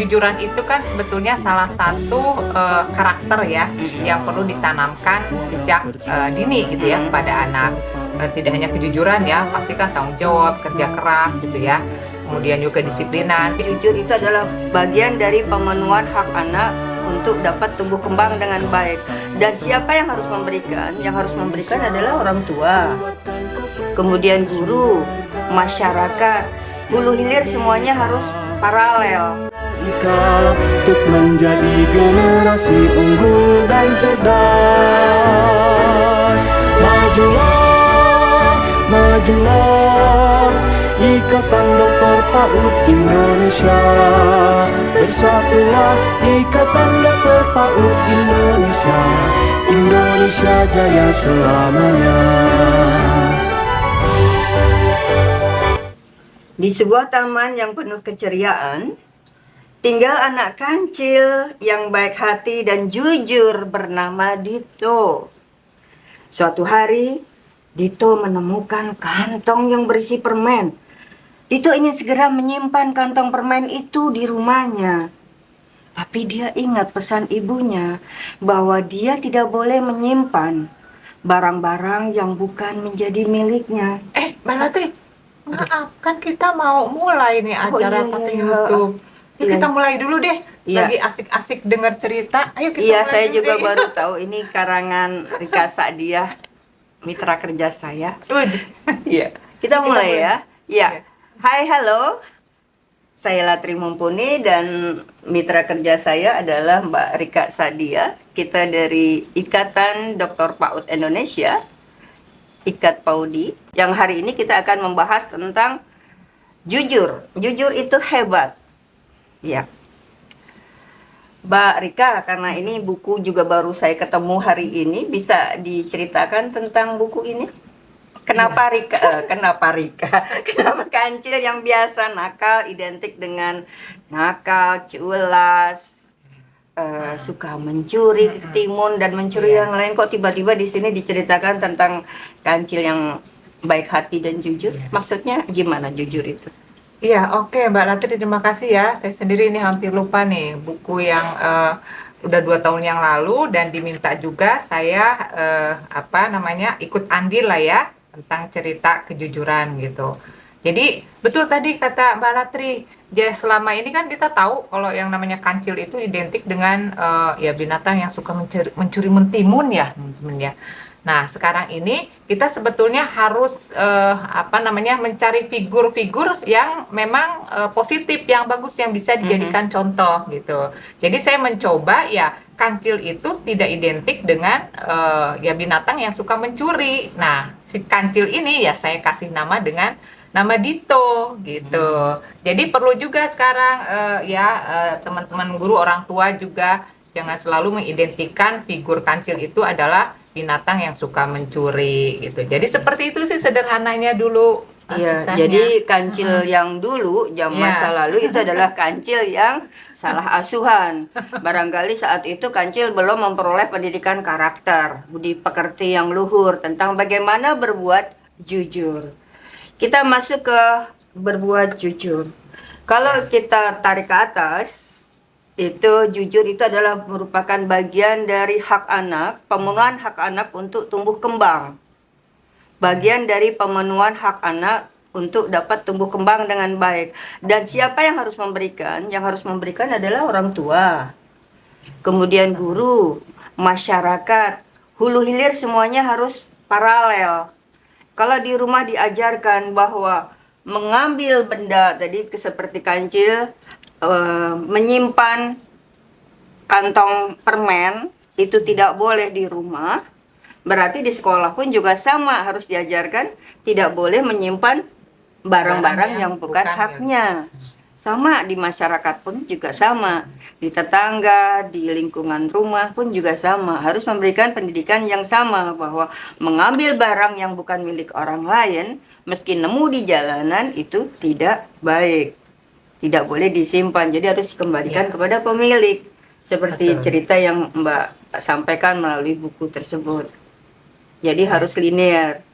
kejujuran itu kan sebetulnya salah satu karakter ya yang perlu ditanamkan sejak dini gitu ya kepada anak. Tidak hanya kejujuran ya, pasti kan tanggung jawab, kerja keras gitu ya. Kemudian juga disiplinan. Jujur itu adalah bagian dari pemenuhan hak anak untuk dapat tumbuh kembang dengan baik. Dan siapa yang harus memberikan? Yang harus memberikan adalah orang tua, kemudian guru, masyarakat, hulu hilir semuanya harus paralel. Untuk menjadi generasi unggul dan cerdas. Majulah, majulah, Ikatan Dokter PAUD Indonesia. Bersatulah, Ikatan Dokter PAUD Indonesia. Indonesia jaya selamanya. Di sebuah taman yang penuh keceriaan, tinggal anak kancil yang baik hati dan jujur bernama Dito. Suatu hari, Dito menemukan kantong yang berisi permen. Dito ingin segera menyimpan kantong permen itu di rumahnya. Tapi dia ingat pesan ibunya bahwa dia tidak boleh menyimpan barang-barang yang bukan menjadi miliknya. Mbak Latri, maaf kan kita mau mulai nih acara tayang YouTube. Yuk kita mulai dulu deh. Lagi asik-asik dengar cerita. Ayo kita mulai saya dulu juga deh. baru tahu ini karangan Rika Sa'diah, mitra kerja saya. Iya. Kita mulai ya. Iya. Hai, halo. Saya Latri Mumpuni dan mitra kerja saya adalah Mbak Rika Sa'diah. Kita dari Ikatan Dokter PAUD Indonesia, IKAT PAUDI. Yang hari ini kita akan membahas tentang jujur. Jujur itu hebat. Ya. Mbak Rika, karena ini buku juga baru saya ketemu hari ini, bisa diceritakan tentang buku ini? Kenapa Rika? Kenapa kancil yang biasa nakal identik dengan nakal, culas, suka mencuri, ketimun dan mencuri yang lain, kok tiba-tiba di sini diceritakan tentang kancil yang baik hati dan jujur? Maksudnya gimana jujur itu? Iya, oke Mbak Latri, terima kasih ya. Saya sendiri ini hampir lupa nih buku yang udah 2 tahun yang lalu dan diminta juga saya ikut andil lah ya tentang cerita kejujuran gitu. Jadi betul tadi kata Mbak Latri, ya selama ini kan kita tahu kalau yang namanya kancil itu identik dengan ya binatang yang suka mencuri mentimun ya teman-teman ya. Nah, sekarang ini kita sebetulnya harus mencari figur-figur yang memang positif, yang bagus, yang bisa dijadikan contoh gitu. Jadi saya mencoba ya kancil itu tidak identik dengan ya binatang yang suka mencuri. Nah, si kancil ini ya saya kasih nama dengan nama Dito gitu. Jadi perlu juga sekarang teman-teman guru, orang tua juga jangan selalu mengidentikan figur kancil itu adalah binatang yang suka mencuri gitu. Jadi seperti itu sih sederhananya dulu. Iya, jadi kancil yang dulu masa lalu itu adalah kancil yang salah asuhan. Barangkali saat itu kancil belum memperoleh pendidikan karakter, budi pekerti yang luhur tentang bagaimana berbuat jujur. Kita masuk ke berbuat jujur. Kalau kita tarik ke atas, itu jujur itu adalah merupakan bagian dari hak anak, pemenuhan hak anak untuk tumbuh kembang. Bagian dari pemenuhan hak anak untuk dapat tumbuh kembang dengan baik. Dan siapa yang harus memberikan? Yang harus memberikan adalah orang tua, kemudian guru, masyarakat, hulu hilir semuanya harus paralel. Kalau di rumah diajarkan bahwa mengambil benda tadi seperti kancil, menyimpan kantong permen itu tidak boleh di rumah, berarti di sekolah pun juga sama, harus diajarkan tidak boleh menyimpan barang-barang yang bukan haknya. Sama di masyarakat pun juga sama, di tetangga, di lingkungan rumah pun juga sama, harus memberikan pendidikan yang sama bahwa mengambil barang yang bukan milik orang lain meski nemu di jalanan itu tidak baik. Tidak boleh disimpan, jadi harus dikembalikan kepada pemilik. Seperti cerita yang Mbak sampaikan melalui buku tersebut. Jadi harus linear.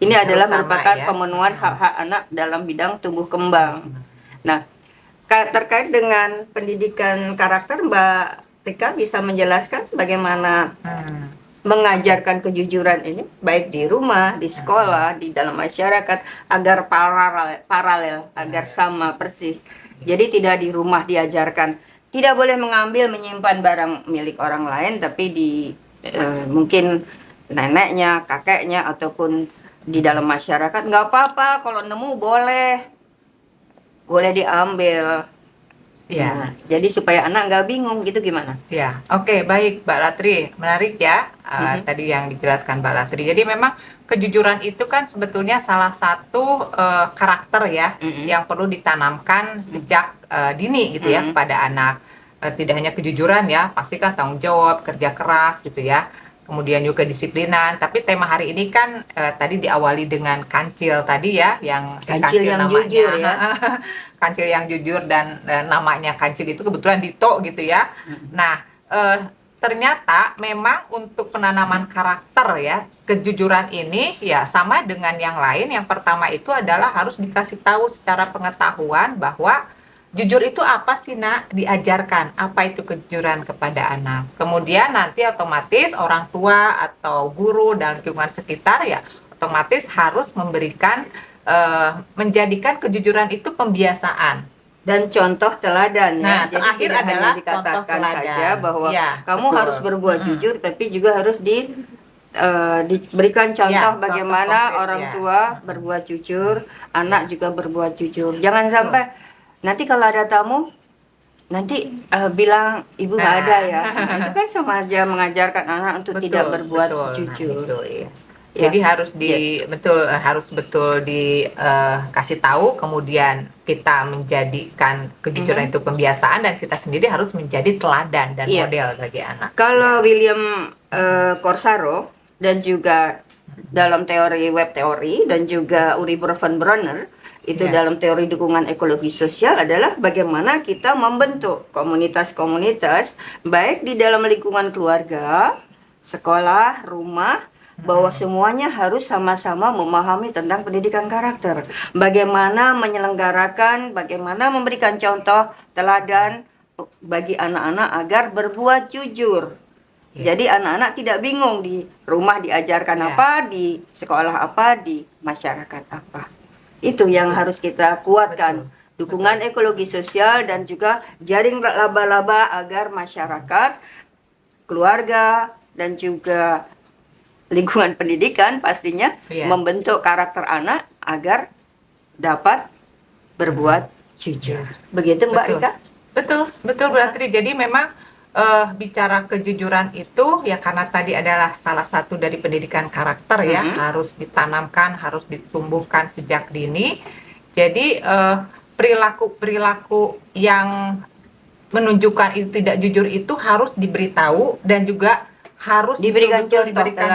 Ini adalah merupakan pemenuhan hak-hak anak dalam bidang tumbuh kembang. Nah, Terkait dengan pendidikan karakter, Mbak Rika bisa menjelaskan bagaimana mengajarkan kejujuran ini baik di rumah, di sekolah, di dalam masyarakat agar paralel, agar sama persis. Jadi tidak di rumah diajarkan tidak boleh mengambil menyimpan barang milik orang lain, tapi di mungkin neneknya, kakeknya ataupun di dalam masyarakat nggak apa-apa kalau nemu boleh diambil. Ya. Nah, jadi supaya anak nggak bingung gitu gimana? Ya, oke, baik Mbak Latri, menarik ya tadi yang dijelaskan Mbak Latri. Jadi memang kejujuran itu kan sebetulnya salah satu karakter ya yang perlu ditanamkan sejak dini gitu ya kepada anak. Tidak hanya kejujuran ya, pasti kan tanggung jawab, kerja keras gitu ya. Kemudian juga disiplinan. Tapi tema hari ini kan tadi diawali dengan kancil tadi ya, yang si Kancil yang namanya jujur ya. kancil yang jujur dan namanya kancil itu kebetulan Dito gitu ya. Nah, ternyata memang untuk penanaman karakter ya, kejujuran ini ya sama dengan yang lain. Yang pertama itu adalah harus dikasih tahu secara pengetahuan bahwa jujur itu apa sih nak, diajarkan apa itu kejujuran kepada anak. Kemudian nanti otomatis orang tua atau guru dan lingkungan sekitar ya otomatis harus memberikan menjadikan kejujuran itu pembiasaan dan contoh teladan ya. Nah, Jadi terakhir tidak adalah hanya dikatakan contoh teladan. saja bahwa Ya, kamu betul. harus berbuat jujur, tapi juga harus diberikan contoh Ya, bagaimana contoh konkret, orang ya. tua berbuat jujur, anak juga berbuat jujur. Jangan sampai nanti kalau ada tamu nanti bilang ibu nggak ada ya. Nah, itu kan sama aja mengajarkan anak untuk tidak berbuat jujur. Nah, itu, iya. Ya. Jadi harus betul dikasih tahu, kemudian kita menjadikan kejujuran itu pembiasaan dan kita sendiri harus menjadi teladan dan Iya. model bagi anak. Kalau William Corsaro dan juga dalam teori web teori dan juga Uri Bronner itu Ya. dalam teori dukungan ekologi sosial adalah bagaimana kita membentuk komunitas-komunitas baik di dalam lingkungan keluarga, sekolah, rumah, bahwa semuanya harus sama-sama memahami tentang pendidikan karakter. Bagaimana menyelenggarakan, bagaimana memberikan contoh teladan bagi anak-anak agar berbuat jujur. Ya. Jadi anak-anak tidak bingung di rumah diajarkan Ya. apa, di sekolah apa, di masyarakat apa. Itu yang harus kita kuatkan. Dukungan ekologi sosial dan juga jaring laba-laba agar masyarakat, keluarga, dan juga lingkungan pendidikan pastinya membentuk karakter anak agar dapat berbuat jujur. Begitu Mbak Rika? Betul berarti. Jadi memang bicara kejujuran itu ya karena tadi adalah salah satu dari pendidikan karakter ya, harus ditanamkan, harus ditumbuhkan sejak dini. Jadi perilaku yang menunjukkan itu tidak jujur itu harus diberitahu dan juga harus diberikan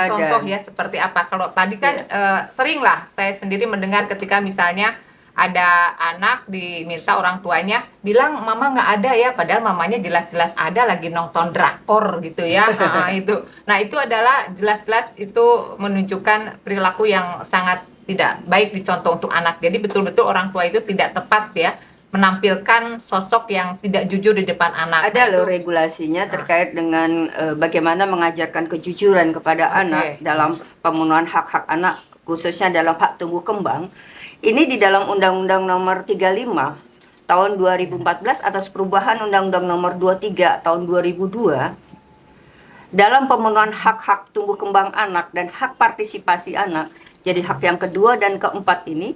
contoh ya seperti apa. Kalau tadi kan sering lah saya sendiri mendengar ketika misalnya ada anak diminta orang tuanya bilang mama nggak ada ya, padahal mamanya jelas-jelas ada lagi nonton drakor gitu ya. Nah itu adalah jelas-jelas itu menunjukkan perilaku yang sangat tidak baik dicontoh untuk anak. Jadi betul-betul orang tua itu tidak tepat ya menampilkan sosok yang tidak jujur di depan anak. Ada loh regulasinya terkait dengan bagaimana mengajarkan kejujuran kepada anak dalam pemenuhan hak-hak anak, khususnya dalam hak tumbuh kembang. Ini di dalam Undang-Undang Nomor 35 tahun 2014 atas perubahan Undang-Undang Nomor 23 tahun 2002 dalam pemenuhan hak-hak tumbuh kembang anak dan hak partisipasi anak. Jadi hak yang kedua dan keempat ini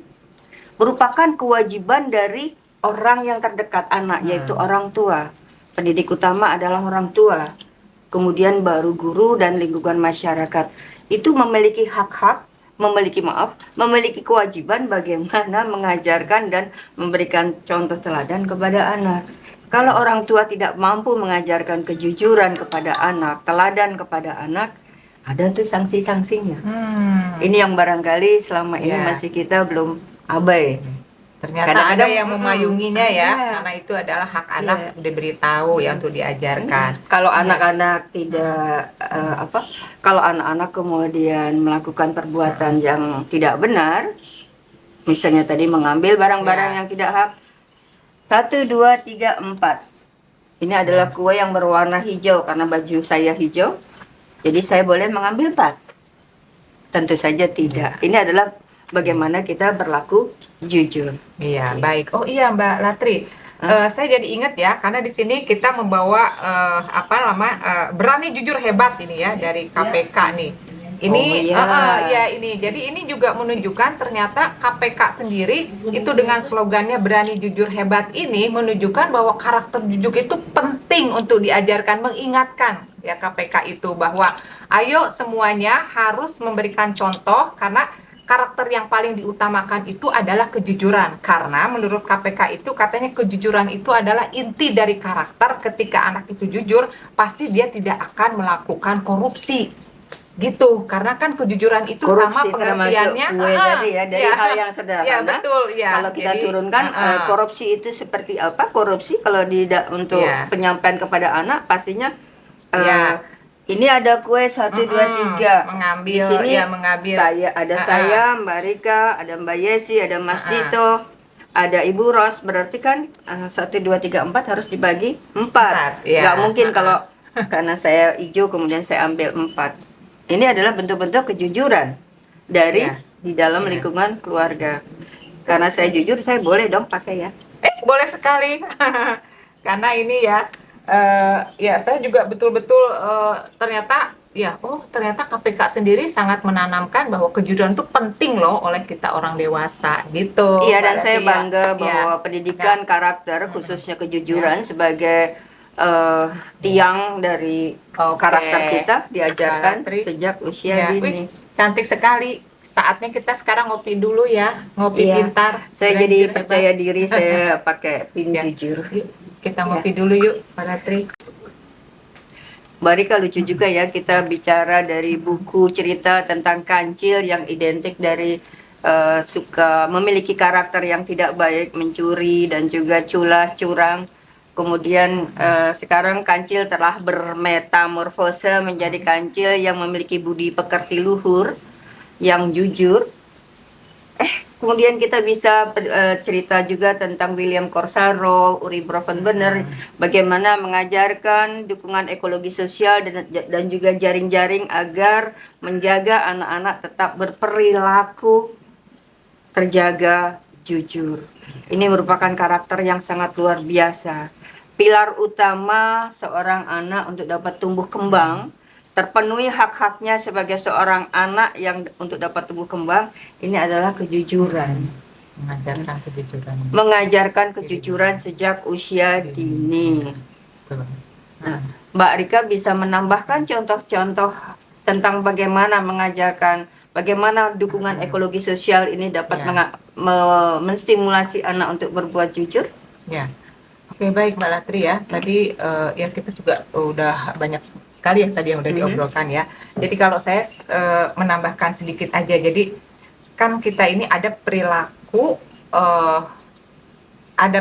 merupakan kewajiban dari orang yang terdekat anak, yaitu orang tua. Pendidik utama adalah orang tua. Kemudian baru guru dan lingkungan masyarakat. Itu memiliki hak-hak, memiliki kewajiban bagaimana mengajarkan dan memberikan contoh teladan kepada anak. Kalau orang tua tidak mampu mengajarkan kejujuran kepada anak, teladan kepada anak, ada tuh sanksi-sanksinya. Ini yang barangkali selama ini masih kita belum abai. Ternyata ada yang memayunginya ya, karena itu adalah hak anak diberitahu ya untuk diajarkan. Kalau anak-anak tidak kalau anak-anak kemudian melakukan perbuatan yang tidak benar, misalnya tadi mengambil barang-barang yang tidak hak, 1, 2, 3, 4. Ini adalah kue yang berwarna hijau karena baju saya hijau. Jadi saya boleh mengambil 4? Tentu saja tidak. Ini adalah bagaimana kita berlaku jujur. Iya, baik. Oh iya, Mbak Latri. Saya jadi ingat ya, karena di sini kita membawa berani jujur hebat ini ya dari KPK nih. Ini, ya ini. Jadi ini juga menunjukkan ternyata KPK sendiri itu dengan slogannya berani jujur hebat ini menunjukkan bahwa karakter jujur itu penting untuk diajarkan, mengingatkan ya KPK itu bahwa ayo semuanya harus memberikan contoh karena karakter yang paling diutamakan itu adalah kejujuran. Karena menurut KPK itu katanya kejujuran itu adalah inti dari karakter. Ketika anak itu jujur, pasti dia tidak akan melakukan korupsi. Gitu, karena kan kejujuran itu Korupsi sama pengertiannya tadi ya, dari hal yang sederhana. Ya, betul, ya. Kalau kita Jadi, turunkan korupsi itu seperti apa? Korupsi kalau untuk penyampaian kepada anak pastinya ini ada kue 1, 2, 3. Mengambil, di sini mengambil. Saya, Mbak Rika, ada Mbak Yesi, ada Mas Dito, ada Ibu Ros. Berarti kan 1, 2, 3, 4 harus dibagi 4. Nggak mungkin kalau karena saya hijau kemudian saya ambil 4. Ini adalah bentuk-bentuk kejujuran dari di dalam lingkungan keluarga. Karena saya jujur, saya boleh dong pakai ya. Boleh sekali. Karena ini ya saya juga betul-betul ternyata ternyata KPK sendiri sangat menanamkan bahwa kejujuran itu penting loh oleh kita orang dewasa gitu. Iya, dan saya bangga bahwa pendidikan karakter khususnya kejujuran sebagai tiang dari karakter kita diajarkan sejak usia dini. Cantik sekali. Saatnya kita sekarang ngopi dulu ya, ngopi pintar. Saya jadi percaya diri, saya pakai pin jujur. Yuk, kita ngopi dulu yuk, Pak Latri. Mbak Rika, lucu juga ya kita bicara dari buku cerita tentang kancil yang identik dari suka memiliki karakter yang tidak baik, mencuri dan juga culas, curang. Kemudian sekarang kancil telah bermetamorfose menjadi kancil yang memiliki budi pekerti luhur, yang jujur. Kemudian kita bisa cerita juga tentang William Corsaro, Uri Bronfenbrenner, bagaimana mengajarkan dukungan ekologi sosial dan juga jaring-jaring agar menjaga anak-anak tetap berperilaku terjaga, jujur. Ini merupakan karakter yang sangat luar biasa. Pilar utama seorang anak untuk dapat tumbuh kembang, terpenuhi hak-haknya sebagai seorang anak yang untuk dapat tumbuh kembang, ini adalah kejujuran. Mengajarkan kejujuran sejak usia dini. Nah, Mbak Rika bisa menambahkan contoh-contoh tentang bagaimana mengajarkan, bagaimana dukungan ekologi sosial ini dapat menstimulasi anak untuk berbuat jujur? Ya. Oke, baik Mbak Latri ya. Tadi kita juga udah banyak sekali ya tadi yang udah diobrolkan ya. Jadi kalau saya menambahkan sedikit aja. Jadi kan kita ini ada perilaku, ada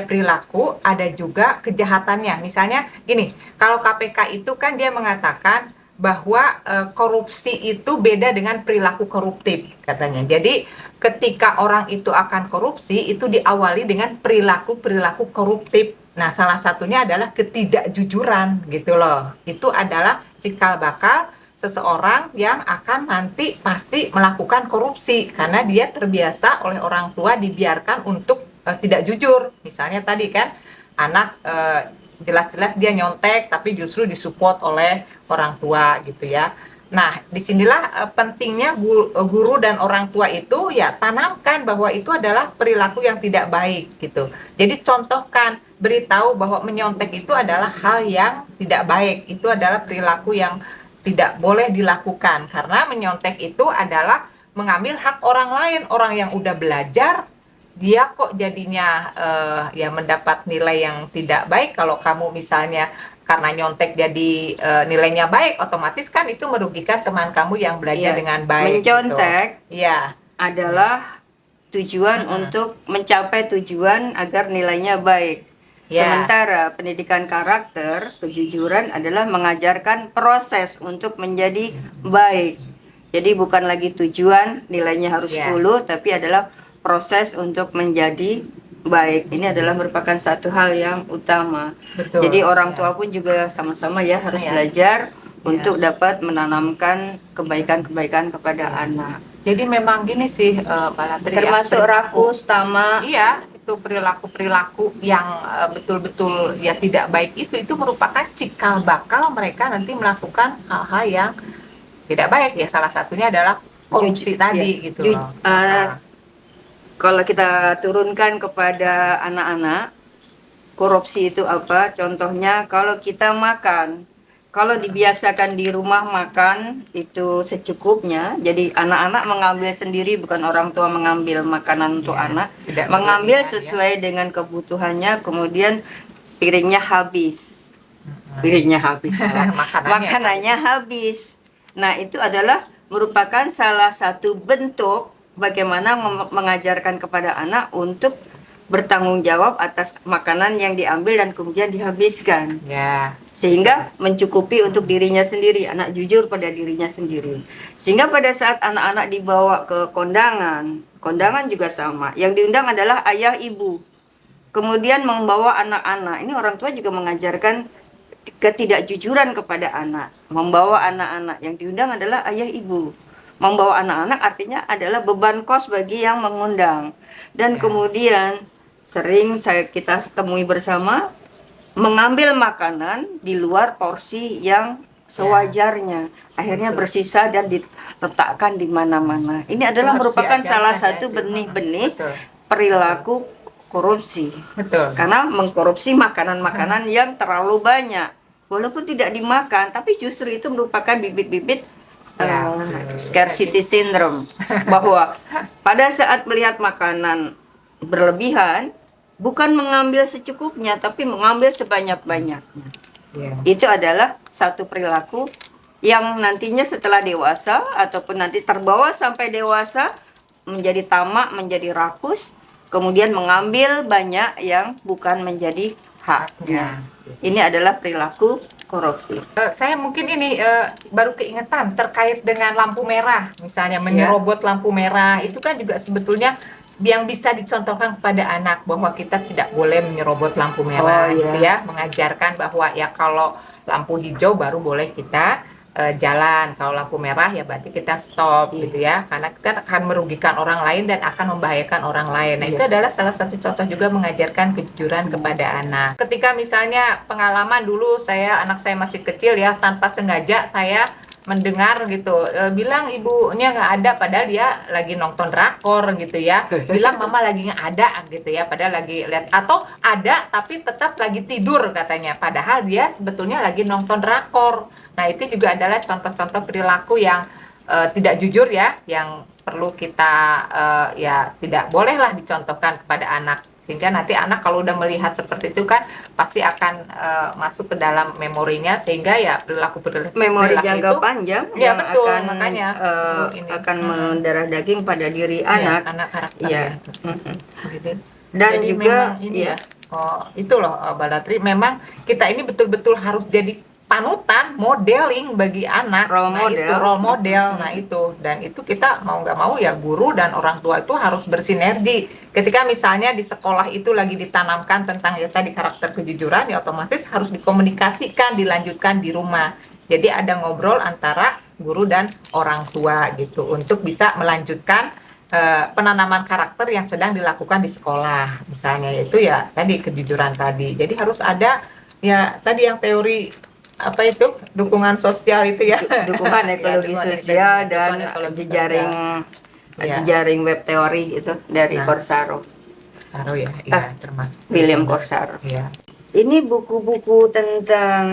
juga kejahatannya. Misalnya gini, kalau KPK itu kan dia mengatakan bahwa korupsi itu beda dengan perilaku koruptif katanya. Jadi ketika orang itu akan korupsi itu diawali dengan perilaku koruptif. Nah, salah satunya adalah ketidakjujuran gitu loh. Itu adalah cikal bakal seseorang yang akan nanti pasti melakukan korupsi karena dia terbiasa oleh orang tua dibiarkan untuk tidak jujur. Misalnya tadi kan anak jelas-jelas dia nyontek tapi justru disupport oleh orang tua gitu ya. Nah, disinilah pentingnya guru dan orang tua itu ya tanamkan bahwa itu adalah perilaku yang tidak baik gitu. Jadi contohkan, beritahu bahwa menyontek itu adalah hal yang tidak baik. Itu adalah perilaku yang tidak boleh dilakukan karena menyontek itu adalah mengambil hak orang lain, orang yang udah belajar. Dia kok jadinya mendapat nilai yang tidak baik. Kalau kamu misalnya karena nyontek jadi nilainya baik, otomatis kan itu merugikan teman kamu yang belajar dengan baik. Mencontek gitu. Adalah tujuan untuk mencapai tujuan agar nilainya baik. Sementara pendidikan karakter, kejujuran adalah mengajarkan proses untuk menjadi baik. Jadi bukan lagi tujuan nilainya harus 10, tapi adalah proses untuk menjadi baik. Ini adalah merupakan satu hal yang utama. Betul. Jadi orang Ya. tua pun juga sama-sama ya harus Ya. belajar Ya. untuk dapat menanamkan kebaikan-kebaikan kepada Ya. anak. Jadi memang gini sih, Mbak Latri, Termasuk ya, rakus, tamak. iya, itu perilaku-perilaku yang betul-betul ya tidak baik itu merupakan cikal bakal mereka nanti melakukan hal-hal yang tidak baik ya. Salah satunya adalah korupsi tadi Ya, gitu loh. kalau kita turunkan kepada anak-anak, korupsi itu apa? Contohnya kalau kita makan, kalau dibiasakan di rumah makan itu secukupnya, jadi anak-anak mengambil sendiri, bukan orang tua mengambil makanan untuk Ya, anak, tidak mengambil berlebihan, sesuai dengan kebutuhannya, kemudian piringnya habis, salah. Makanannya habis. Nah, itu adalah merupakan salah satu bentuk bagaimana mengajarkan kepada anak untuk bertanggung jawab atas makanan yang diambil dan kemudian dihabiskan. Ya. Sehingga mencukupi untuk dirinya sendiri, anak jujur pada dirinya sendiri. Sehingga pada saat anak-anak dibawa ke kondangan juga sama. Yang diundang adalah ayah ibu. Kemudian membawa anak-anak. Ini orang tua juga mengajarkan ketidakjujuran kepada anak. Membawa anak-anak, yang diundang adalah ayah ibu. Membawa anak-anak artinya adalah beban kos bagi yang mengundang. Dan kemudian sering kita temui bersama, mengambil makanan di luar porsi yang sewajarnya. Akhirnya bersisa dan diletakkan di mana-mana. Ini adalah merupakan salah satu benih-benih perilaku korupsi. Betul. Karena mengkorupsi makanan-makanan yang terlalu banyak. Walaupun tidak dimakan, tapi justru itu merupakan bibit-bibit scarcity syndrome. Bahwa pada saat melihat makanan berlebihan, bukan mengambil secukupnya, tapi mengambil sebanyak-banyaknya. Itu adalah satu perilaku yang nantinya setelah dewasa, ataupun nanti terbawa sampai dewasa, menjadi tamak, menjadi rakus, kemudian mengambil banyak yang bukan menjadi haknya. Ini adalah perilaku korupsi. Saya mungkin ini baru keingetan terkait dengan lampu merah, misalnya menyerobot lampu merah, itu kan juga sebetulnya yang bisa dicontohkan kepada anak bahwa kita tidak boleh menyerobot lampu merah, gitu ya, mengajarkan bahwa ya kalau lampu hijau baru boleh kita jalan, kalau lampu merah ya berarti kita stop, gitu ya, karena kita akan merugikan orang lain dan akan membahayakan orang lain. Nah, itu adalah salah satu contoh juga mengajarkan kejujuran kepada anak. Ketika misalnya pengalaman dulu anak saya masih kecil ya, tanpa sengaja saya mendengar gitu, bilang ibunya nggak ada padahal dia lagi nonton drakor gitu ya, bilang mama lagi nggak ada gitu ya, padahal lagi lihat, atau ada tapi tetap lagi tidur katanya, padahal dia sebetulnya lagi nonton drakor. Nah, itu juga adalah contoh-contoh perilaku yang tidak jujur ya, yang perlu kita ya tidak bolehlah dicontohkan kepada anak, sehingga nanti anak kalau udah melihat seperti itu kan pasti akan masuk ke dalam memorinya, sehingga ya perilaku memori jangka panjang ya, yang betul, akan makanya akan mendarah daging pada diri anak. Anak karakter ya. Gitu. Dan jadi juga ini itu loh Mbak Latri, memang kita ini betul-betul harus jadi panutan, modeling bagi anak, role model. Nah itu, dan itu kita mau nggak mau ya guru dan orang tua itu harus bersinergi. Ketika misalnya di sekolah itu lagi ditanamkan tentang ya tadi karakter kejujuran, ya otomatis harus dikomunikasikan, dilanjutkan di rumah. Jadi ada ngobrol antara guru dan orang tua gitu untuk bisa melanjutkan penanaman karakter yang sedang dilakukan di sekolah, misalnya itu ya tadi kejujuran tadi. Jadi harus ada ya tadi yang teori apa itu dukungan sosial itu ya, dukungan ekologi sosial dan jejaring web teori itu dari Corsaro ya, termasuk William Corsaro. Ya. Ini buku-buku tentang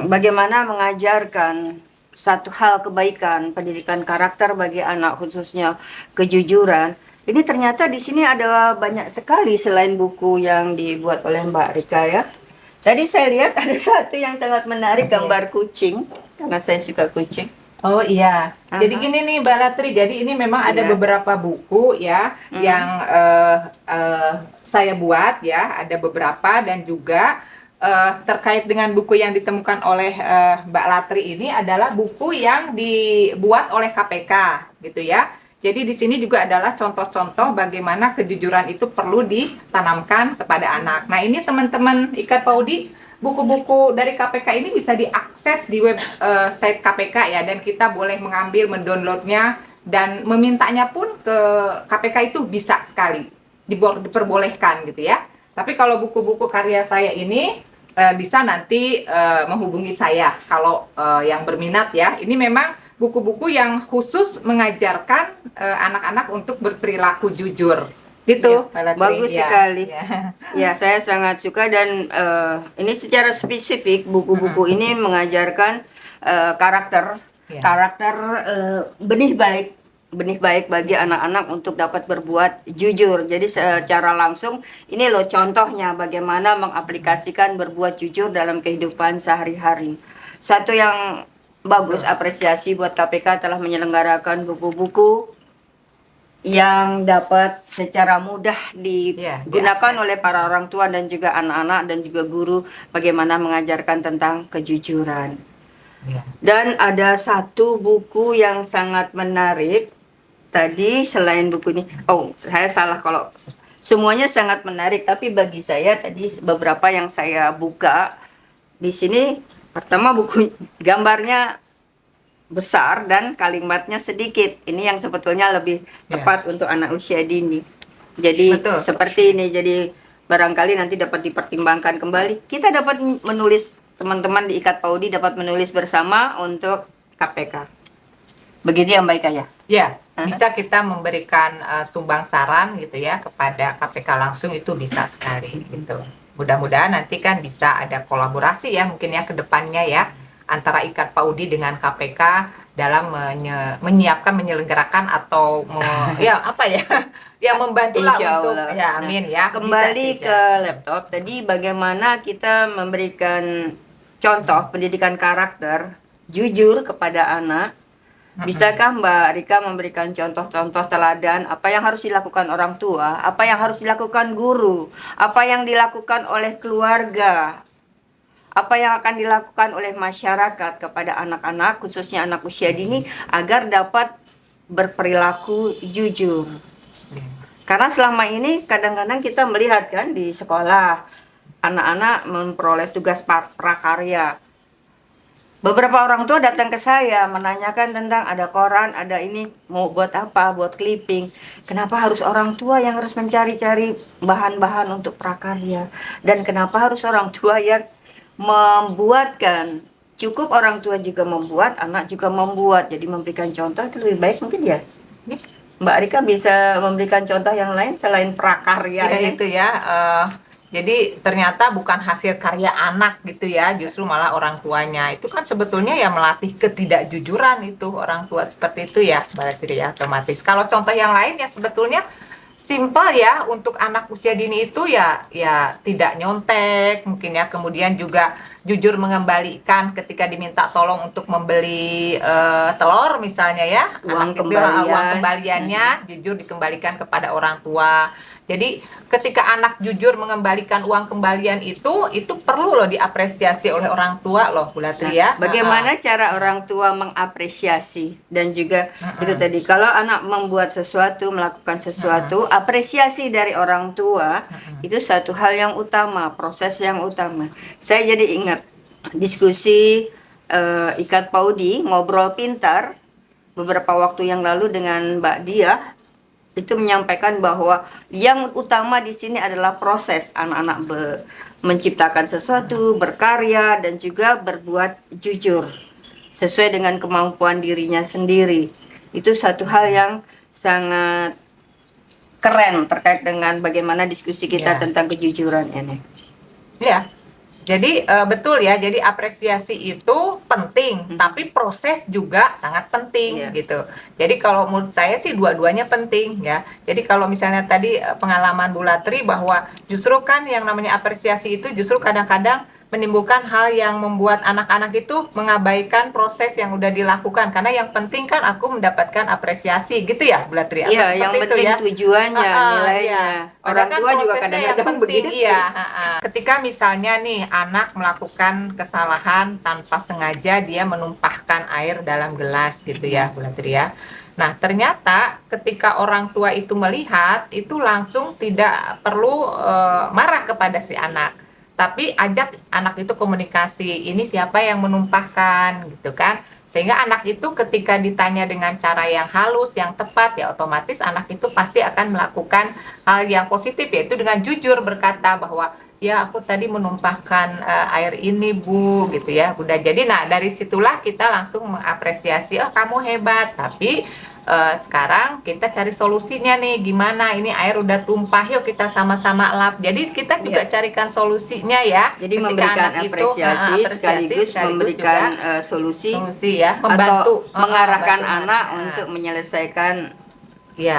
bagaimana mengajarkan satu hal kebaikan, pendidikan karakter bagi anak, khususnya kejujuran. Ini ternyata di sini ada banyak sekali selain buku yang dibuat oleh Mbak Rika ya. Tadi saya lihat ada satu yang sangat menarik, gambar kucing, karena saya suka kucing. Oh iya, jadi gini nih Mbak Latri, jadi ini memang ada beberapa buku ya yang saya buat ya, ada beberapa, dan juga terkait dengan buku yang ditemukan oleh Mbak Latri ini adalah buku yang dibuat oleh KPK gitu ya. Jadi di sini juga adalah contoh-contoh bagaimana kejujuran itu perlu ditanamkan kepada anak. Nah, ini teman-teman Ikat Paudi, buku-buku dari KPK ini bisa diakses di website KPK ya, dan kita boleh mengambil, mendownloadnya, dan memintanya pun ke KPK itu bisa sekali, diperbolehkan gitu ya. Tapi kalau buku-buku karya saya ini bisa nanti menghubungi saya kalau yang berminat ya. Ini memang buku-buku yang khusus mengajarkan anak-anak untuk berperilaku jujur. Gitu, Ya, bagus ya. sekali. Ya. Ya, saya sangat suka dan ini secara spesifik buku-buku ini mengajarkan karakter Ya. karakter benih baik bagi anak-anak untuk dapat berbuat jujur. Jadi secara langsung ini loh contohnya bagaimana mengaplikasikan berbuat jujur dalam kehidupan sehari-hari. Satu yang bagus, apresiasi buat KPK telah menyelenggarakan buku-buku yang dapat secara mudah digunakan oleh para orang tua dan juga anak-anak dan juga guru bagaimana mengajarkan tentang kejujuran. Ya. Dan ada satu buku yang sangat menarik tadi selain buku ini. Oh, saya salah kalau semuanya sangat menarik, tapi bagi saya tadi beberapa yang saya buka di sini, pertama buku gambarnya besar dan kalimatnya sedikit. Ini yang sebetulnya lebih tepat untuk anak usia dini. Jadi Betul. seperti ini. Jadi barangkali nanti dapat dipertimbangkan kembali. Kita dapat menulis, teman-teman di Ikat Paudi dapat menulis bersama untuk KPK. Begitu ya Mbak Ika ya? Ya, bisa kita memberikan sumbang saran gitu ya kepada KPK langsung, itu bisa sekali gitu. Mudah-mudahan nanti kan bisa ada kolaborasi ya mungkin ya ke depannya ya, antara Ikat Paudi dengan KPK dalam menyiapkan, menyelenggarakan atau ya apa ya, yang membantu lah untuk ya, amin ya. Kembali ke laptop tadi, bagaimana kita memberikan contoh pendidikan karakter jujur kepada anak. Bisakah Mbak Rika memberikan contoh-contoh teladan apa yang harus dilakukan orang tua, apa yang harus dilakukan guru, apa yang dilakukan oleh keluarga, apa yang akan dilakukan oleh masyarakat kepada anak-anak, khususnya anak usia dini, agar dapat berperilaku jujur. Karena selama ini kadang-kadang kita melihat kan di sekolah, anak-anak memperoleh tugas prakarya. Beberapa orang tua datang ke saya menanyakan tentang ada koran, ada ini, mau buat apa, buat clipping. Kenapa harus orang tua yang harus mencari-cari bahan-bahan untuk prakarya? Dan kenapa harus orang tua yang membuatkan? Cukup orang tua juga membuat, anak juga membuat. Jadi memberikan contoh itu lebih baik mungkin ya. Mbak Rika bisa memberikan contoh yang lain selain prakarya. Ya, itu ya. Jadi ternyata bukan hasil karya anak gitu ya, justru malah orang tuanya. Itu kan sebetulnya ya melatih ketidakjujuran itu orang tua seperti itu ya, berarti ya otomatis. Kalau contoh yang lain ya sebetulnya simpel ya, untuk anak usia dini itu ya tidak nyontek mungkin ya, kemudian juga jujur mengembalikan ketika diminta tolong untuk membeli telur misalnya ya, uang kembaliannya jujur dikembalikan kepada orang tua. Jadi ketika anak jujur mengembalikan uang kembalian itu perlu loh diapresiasi oleh orang tua loh, Bu Latri ya. Bagaimana cara orang tua mengapresiasi dan juga itu tadi, kalau anak membuat sesuatu, melakukan sesuatu, apresiasi dari orang tua itu satu hal yang utama, proses yang utama. Saya jadi ingat diskusi Ikat Paudi ngobrol pintar beberapa waktu yang lalu dengan Mbak Dia. Itu menyampaikan bahwa yang utama di sini adalah proses anak-anak menciptakan sesuatu, berkarya, dan juga berbuat jujur sesuai dengan kemampuan dirinya sendiri. Itu satu hal yang sangat keren terkait dengan bagaimana diskusi kita tentang kejujuran ini. Ya. Jadi betul ya, jadi apresiasi itu penting, tapi proses juga sangat penting gitu. Jadi kalau menurut saya sih dua-duanya penting ya. Jadi kalau misalnya tadi pengalaman Bu Latri bahwa justru kan yang namanya apresiasi itu justru kadang-kadang menimbulkan hal yang membuat anak-anak itu mengabaikan proses yang udah dilakukan, karena yang penting kan aku mendapatkan apresiasi gitu ya Bu Latri. Iya, yang penting ya tujuannya, nilainya. Orang tua juga kadang-kadang begitu. Iya, ketika misalnya nih anak melakukan kesalahan tanpa sengaja, dia menumpahkan air dalam gelas gitu ya Bu Latri ya. Nah, ternyata ketika orang tua itu melihat, itu langsung tidak perlu marah kepada si anak, tapi ajak anak itu komunikasi, ini siapa yang menumpahkan gitu kan. Sehingga anak itu ketika ditanya dengan cara yang halus, yang tepat, ya otomatis anak itu pasti akan melakukan hal yang positif, yaitu dengan jujur berkata bahwa ya aku tadi menumpahkan air ini Bu gitu ya. Udah jadi, nah dari situlah kita langsung mengapresiasi, oh kamu hebat, tapi sekarang kita cari solusinya nih, gimana ini air udah tumpah, yuk kita sama-sama lap. Jadi kita juga carikan solusinya ya. Jadi ketika memberikan anak apresiasi, sekaligus memberikan juga solusi ya, membantu atau mengarahkan membantu anak anak. untuk menyelesaikan Ya,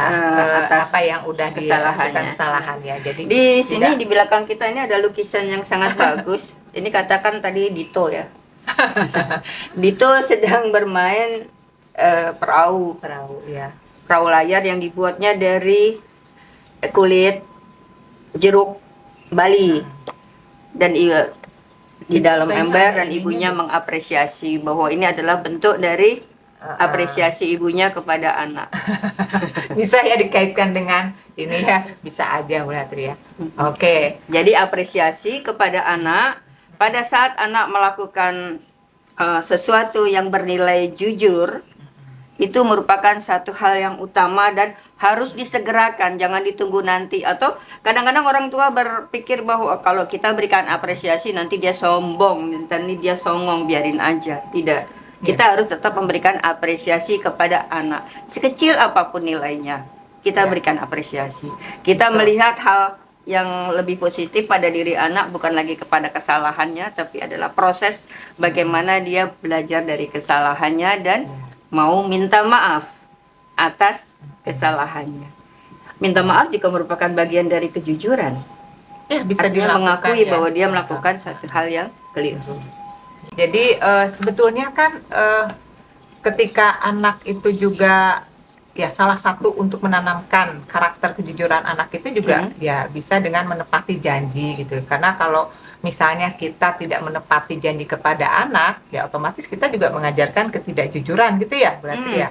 atas apa yang udah kesalahannya. Jadi di sini tidak, di belakang kita ini ada lukisan yang sangat bagus. Ini katakan tadi Dito ya. Dito sedang bermain perahu ya. perahu layar yang dibuatnya dari kulit jeruk Bali dan di dalam Kayaknya ember, ada dan ininya ibunya deh. mengapresiasi bahwa ini adalah bentuk dari apresiasi ibunya kepada anak. Bisa ya dikaitkan dengan ini ya, bisa aja berarti ya. Oke. Jadi apresiasi kepada anak pada saat anak melakukan sesuatu yang bernilai jujur, itu merupakan satu hal yang utama dan harus disegerakan, jangan ditunggu nanti. Atau kadang-kadang orang tua berpikir bahwa kalau kita berikan apresiasi nanti dia sombong, nanti dia songong, biarin aja. Tidak, kita harus tetap memberikan apresiasi kepada anak, sekecil apapun nilainya. Kita berikan apresiasi. Kita melihat hal yang lebih positif pada diri anak, bukan lagi kepada kesalahannya, tapi adalah proses bagaimana dia belajar dari kesalahannya dan mau minta maaf atas kesalahannya. Minta maaf juga merupakan bagian dari kejujuran. Ya, bisa Artinya dilakukan mengakui ya, bahwa dia melakukan satu hal yang keliru. Jadi sebetulnya kan ketika anak itu juga ya salah satu untuk menanamkan karakter kejujuran anak itu juga ya bisa dengan menepati janji gitu. Karena kalau misalnya kita tidak menepati janji kepada anak, ya otomatis kita juga mengajarkan ketidakjujuran gitu ya, berarti ya.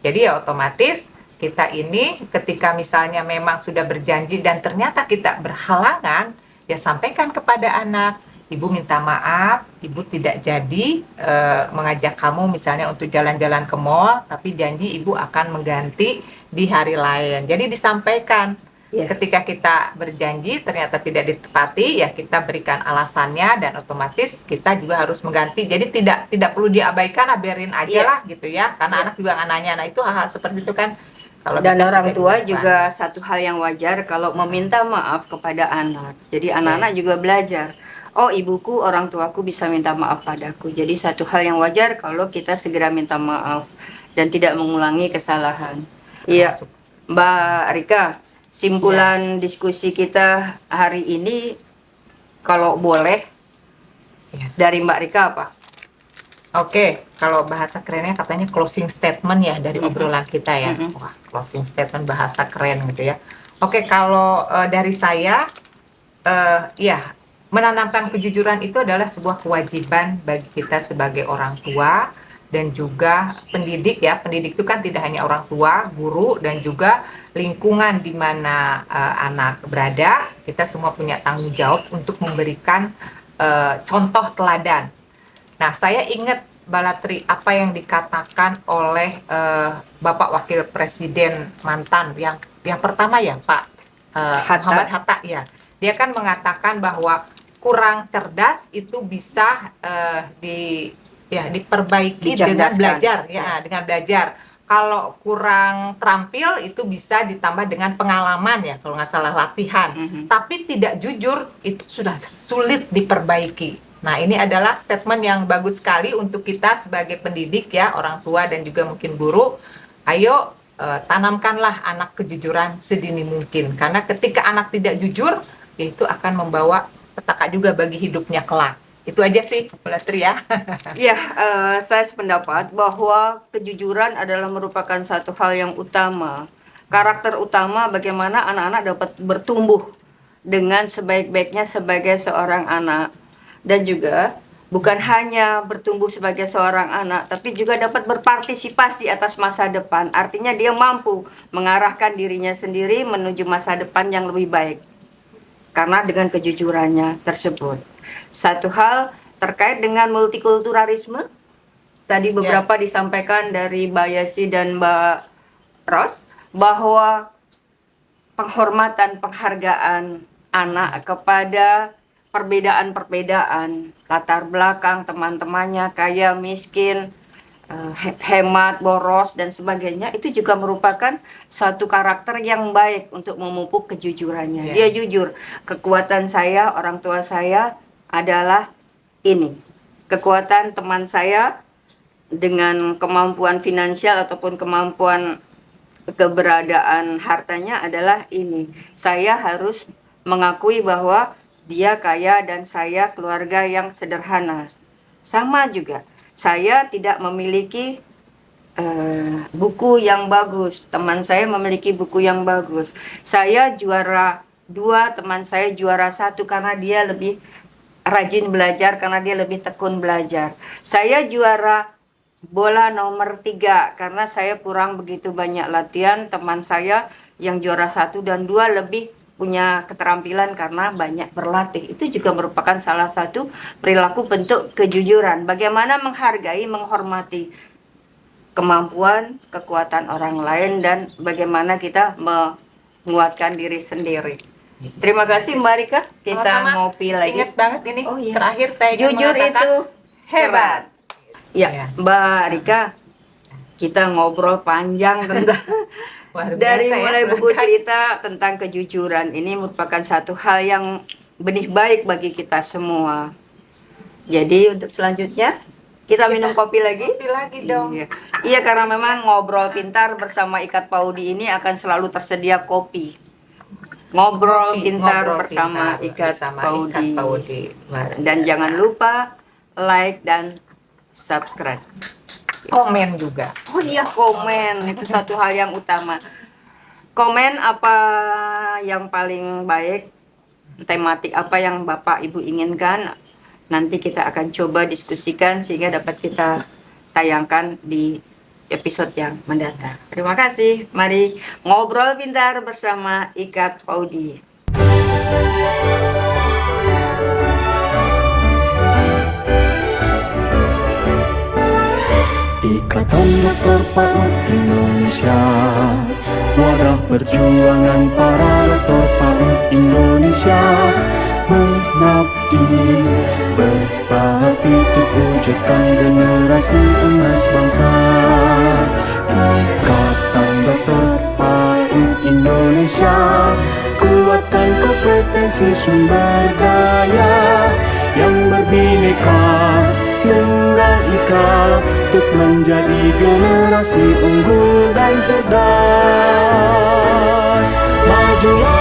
Jadi ya otomatis kita ini ketika misalnya memang sudah berjanji dan ternyata kita berhalangan, ya sampaikan kepada anak, ibu minta maaf, ibu tidak jadi mengajak kamu misalnya untuk jalan-jalan ke mall, tapi janji ibu akan mengganti di hari lain. Jadi disampaikan. Ketika kita berjanji ternyata tidak ditepati, ya kita berikan alasannya dan otomatis kita juga harus mengganti. Jadi tidak perlu diabaikan, biarin aja lah gitu ya. Karena anak juga nggak nanya. Nah itu hal-hal seperti itu kan. Kalau dan bisa orang tua dilakukan. juga satu hal yang wajar kalau meminta maaf kepada anak. Jadi anak-anak juga belajar. Oh, ibuku, orang tuaku bisa minta maaf padaku. Jadi satu hal yang wajar kalau kita segera minta maaf dan tidak mengulangi kesalahan. Iya, Mbak Rika. Simpulan diskusi kita hari ini, kalau boleh, dari Mbak Rika apa? Oke, kalau bahasa kerennya katanya closing statement ya dari obrolan kita ya. Wah, closing statement bahasa keren gitu ya. Oke, kalau dari saya, ya menanamkan kejujuran itu adalah sebuah kewajiban bagi kita sebagai orang tua dan juga pendidik ya. Pendidik itu kan tidak hanya orang tua, guru, dan juga lingkungan di mana anak berada. Kita semua punya tanggung jawab untuk memberikan contoh teladan. Nah, saya ingat Mbak Latri apa yang dikatakan oleh Bapak Wakil Presiden mantan yang pertama ya Pak Muhammad Hatta ya. Dia kan mengatakan bahwa kurang cerdas itu bisa diperbaiki dengan belajar ya, dengan belajar. Kalau kurang terampil itu bisa ditambah dengan pengalaman ya, kalau nggak salah latihan. Tapi tidak jujur itu sudah sulit diperbaiki. Nah ini adalah statement yang bagus sekali untuk kita sebagai pendidik ya, orang tua dan juga mungkin guru. Ayo tanamkanlah anak kejujuran sedini mungkin. Karena ketika anak tidak jujur, ya itu akan membawa petaka juga bagi hidupnya kelak. Itu aja sih, Bu Latri ya. Ya, saya sependapat bahwa kejujuran adalah merupakan satu hal yang utama. Karakter utama bagaimana anak-anak dapat bertumbuh dengan sebaik-baiknya sebagai seorang anak. Dan juga bukan hanya bertumbuh sebagai seorang anak, tapi juga dapat berpartisipasi atas masa depan. Artinya dia mampu mengarahkan dirinya sendiri menuju masa depan yang lebih baik. Karena dengan kejujurannya tersebut. Satu hal terkait dengan multikulturalisme, tadi beberapa disampaikan dari Mbak Yasi dan Mbak Ros, bahwa penghormatan, penghargaan anak kepada perbedaan-perbedaan, latar belakang teman-temannya, kaya, miskin, hemat, boros, dan sebagainya, itu juga merupakan satu karakter yang baik untuk memupuk kejujurannya. Dia jujur, kekuatan saya, orang tua saya adalah ini. Kekuatan teman saya dengan kemampuan finansial ataupun kemampuan keberadaan hartanya adalah ini. Saya harus mengakui bahwa dia kaya dan saya keluarga yang sederhana. Sama juga, saya tidak memiliki buku yang bagus. Teman saya memiliki buku yang bagus. Saya juara 2, teman saya juara 1 karena dia lebih rajin belajar, karena dia lebih tekun belajar. Saya juara bola nomor 3 karena saya kurang begitu banyak latihan. Teman saya yang juara 1 dan 2 lebih punya keterampilan karena banyak berlatih. Itu juga merupakan salah satu perilaku bentuk kejujuran. Bagaimana menghargai, menghormati kemampuan, kekuatan orang lain, dan bagaimana kita menguatkan diri sendiri. Terima kasih Mbak Rika. Kita Sama-sama. ngopi lagi. Ingat banget ini. Oh, iya. Terakhir saya ingin Jujur mengatakan, itu hebat. Ya, Ya. Mbak Rika, kita ngobrol panjang tentang Luar biasa dari ya, mulai buku Bang. cerita tentang kejujuran. Ini merupakan satu hal yang benih baik bagi kita semua. Jadi untuk selanjutnya kita minum kopi lagi. Kopi lagi dong. Iya, karena memang ngobrol pintar bersama Ikat Paudi ini akan selalu tersedia kopi. Ngobrol pintar Ngobrol bersama pintar Ikat bersama Paudi. Ikat Paudi. Luar Dan biasa. jangan lupa like dan subscribe. Komen juga. Oh iya, komen itu satu hal yang utama. Komen apa yang paling baik, tematik apa yang Bapak Ibu inginkan. Nanti kita akan coba diskusikan sehingga dapat kita tayangkan di episode yang mendatang. Terima kasih. Mari ngobrol pintar bersama Ikat Paudi. Ikatan Dokter PAUD Indonesia, wadah perjuangan para dokter PAUD Indonesia, mengabdi berbakti untuk wujudkan generasi emas bangsa. Ikatan Dokter PAUD Indonesia, kuatkan kompetensi sumber daya yang berbineka tunggal ika untuk menjadi generasi unggul dan cerdas. Majulah